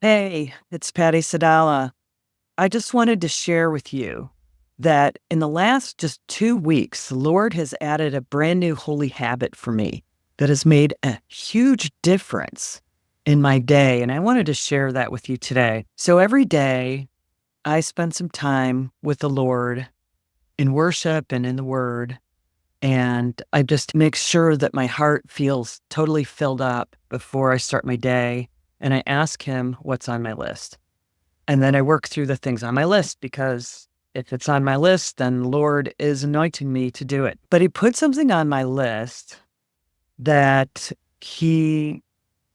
Hey, it's Patty Sadallah. I just wanted to share with you that in the last just 2 weeks, the Lord has added a brand new holy habit for me that has made a huge difference in my day. And I wanted to share that with you today. So every day, I spend some time with the Lord in worship and in the Word. And I just make sure that my heart feels totally filled up before I start my day. And I ask Him what's on my list. And then I work through the things on my list because if it's on my list, then the Lord is anointing me to do it. But He put something on my list that He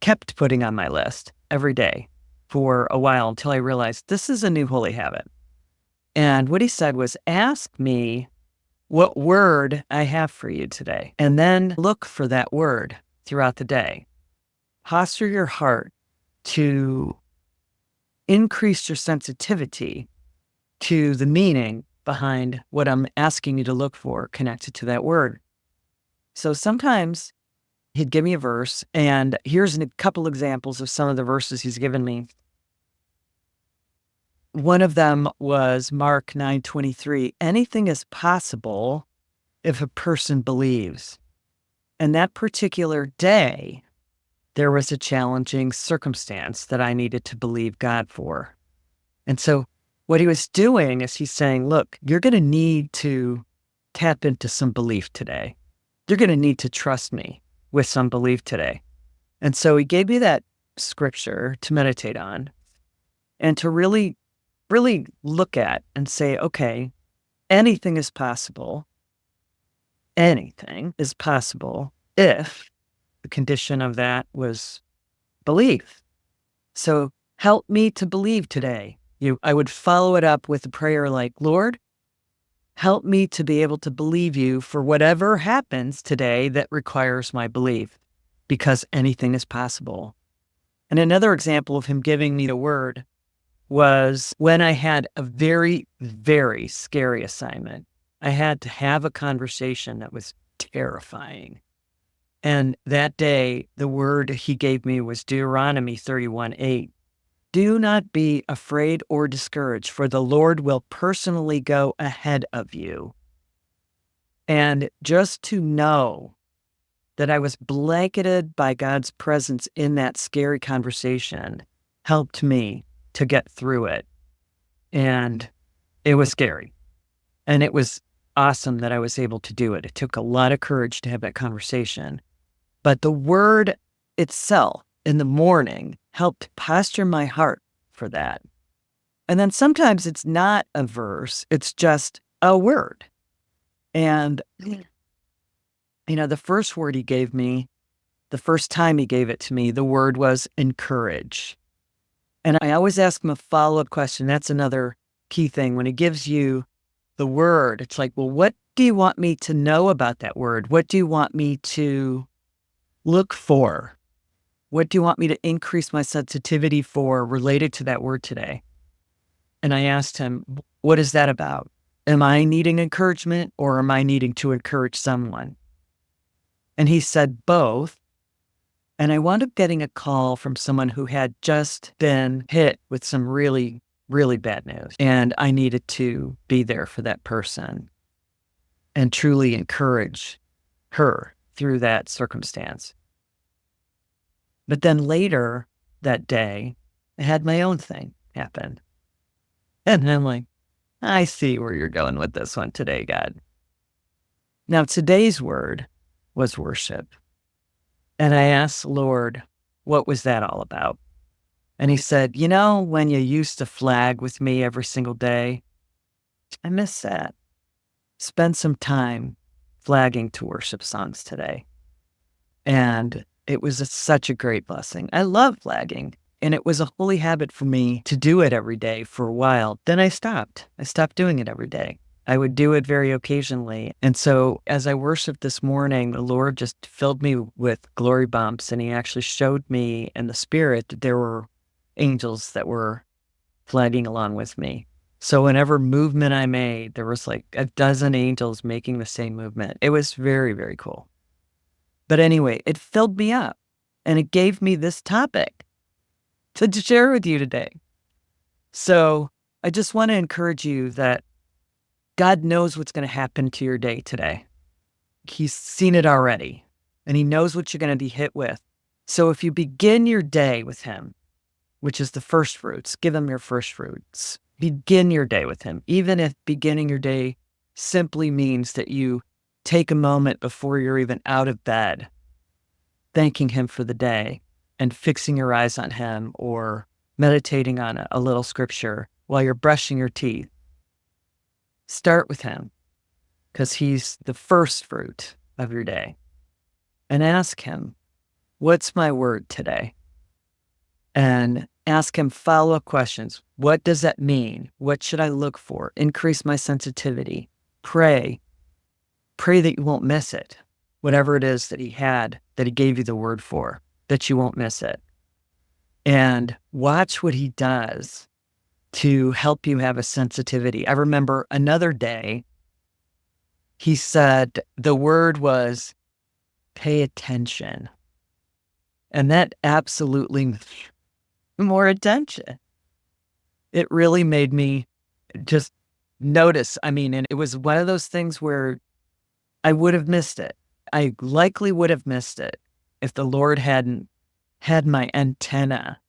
kept putting on my list every day for a while until I realized this is a new holy habit. And what He said was, ask me what word I have for you today, and then look for that word throughout the day. Posture your heart to increase your sensitivity to the meaning behind what I'm asking you to look for connected to that word. So sometimes He'd give me a verse, and here's a couple examples of some of the verses He's given me. One of them was Mark 9:23. Anything is possible if a person believes. And that particular day, there was a challenging circumstance that I needed to believe God for. And so what He was doing is He's saying, look, you're going to need to tap into some belief today. You're going to need to trust me with some belief today. And so He gave me that scripture to meditate on and to really, really look at and say, okay, anything is possible. Anything is possible if the condition of that was belief. So help me to believe today. I would follow it up with a prayer like, Lord, help me to be able to believe you for whatever happens today that requires my belief, because anything is possible. And another example of Him giving me the word was when I had a very, very scary assignment. I had to have a conversation that was terrifying. And that day, the word He gave me was Deuteronomy 31:8. Do not be afraid or discouraged, for the Lord will personally go ahead of you. And just to know that I was blanketed by God's presence in that scary conversation helped me to get through it. And it was scary. And it was awesome that I was able to do it. It took a lot of courage to have that conversation. But the word itself in the morning helped posture my heart for that. And then sometimes it's not a verse, it's just a word. And, the first word He gave me, the first time He gave it to me, the word was encourage. And I always ask Him a follow-up question. That's another key thing. When He gives you the word, it's like, well, what do you want me to know about that word? What do you want me to look for? What do you want me to increase my sensitivity for related to that word today? And I asked Him, what is that about? Am I needing encouragement or am I needing to encourage someone? And He said both. And I wound up getting a call from someone who had just been hit with some really, really bad news. And I needed to be there for that person and truly encourage her through that circumstance. But then later that day, I had my own thing happen. And I'm like, I see where you're going with this one today, God. Now, today's word was worship. And I asked the Lord, what was that all about? And He said, when you used to flag with me every single day, I miss that. Spend some time flagging to worship songs today. And it was such a great blessing. I love flagging. And it was a holy habit for me to do it every day for a while. Then I stopped. I stopped doing it every day. I would do it very occasionally. And so as I worshiped this morning, the Lord just filled me with glory bumps. And He actually showed me in the spirit that there were angels that were flagging along with me. So whenever movement I made, there was like a dozen angels making the same movement. It was very, very cool. But anyway, it filled me up and it gave me this topic. to share with you today. So I just want to encourage you that God knows what's going to happen to your day today. He's seen it already, and he knows what you're going to be hit with. So if you begin your day with him, which is the first fruits, give him your first fruits. Begin your day with him, even if beginning your day simply means that you take a moment before you're even out of bed, thanking him for the day and fixing your eyes on him, or meditating on a little scripture while you're brushing your teeth. Start with him, because he's the first fruit of your day. And ask him, what's my word today? And ask him follow-up questions. What does that mean? What should I look for? Increase my sensitivity. Pray. Pray that you won't miss it. Whatever it is that he gave you the word for, that you won't miss it. And watch what he does to help you have a sensitivity. I remember another day, he said the word was pay attention. And that absolutely more attention. It really made me just notice. I mean, and it was one of those things where I would have missed it. I likely would have missed it if the Lord hadn't had my antenna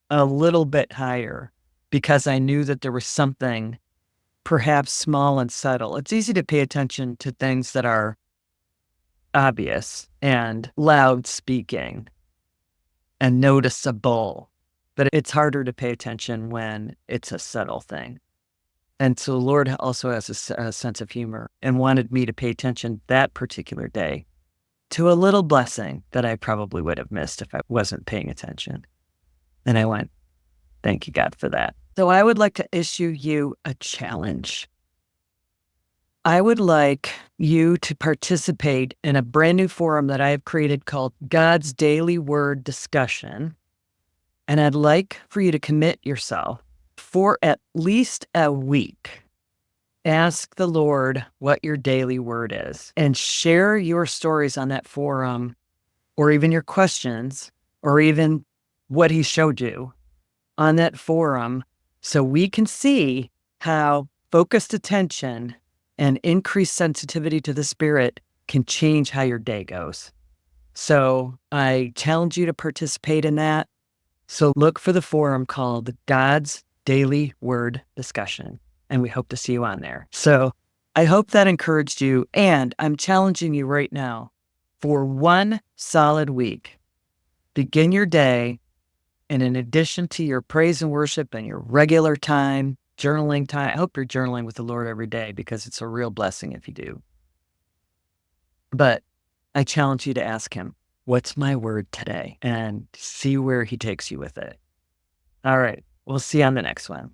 a little bit higher, because I knew that there was something perhaps small and subtle. It's easy to pay attention to things that are obvious and loud speaking and noticeable, but it's harder to pay attention when it's a subtle thing. And so the Lord also has a sense of humor and wanted me to pay attention that particular day to a little blessing that I probably would have missed if I wasn't paying attention. And I went, thank you, God, for that. So I would like to issue you a challenge. I would like you to participate in a brand new forum that I have created called God's Daily Word Discussion. And I'd like for you to commit yourself for at least a week. Ask the Lord what your daily word is and share your stories on that forum, or even your questions, or even what he showed you on that forum, so we can see how focused attention and increased sensitivity to the Spirit can change how your day goes. So I challenge you to participate in that. So look for the forum called God's Daily Word Discussion, and we hope to see you on there. So I hope that encouraged you, and I'm challenging you right now for one solid week. Begin your day, and in addition to your praise and worship and your regular time, journaling time, I hope you're journaling with the Lord every day, because it's a real blessing if you do. But I challenge you to ask him, what's my word today? And see where he takes you with it. All right. We'll see you on the next one.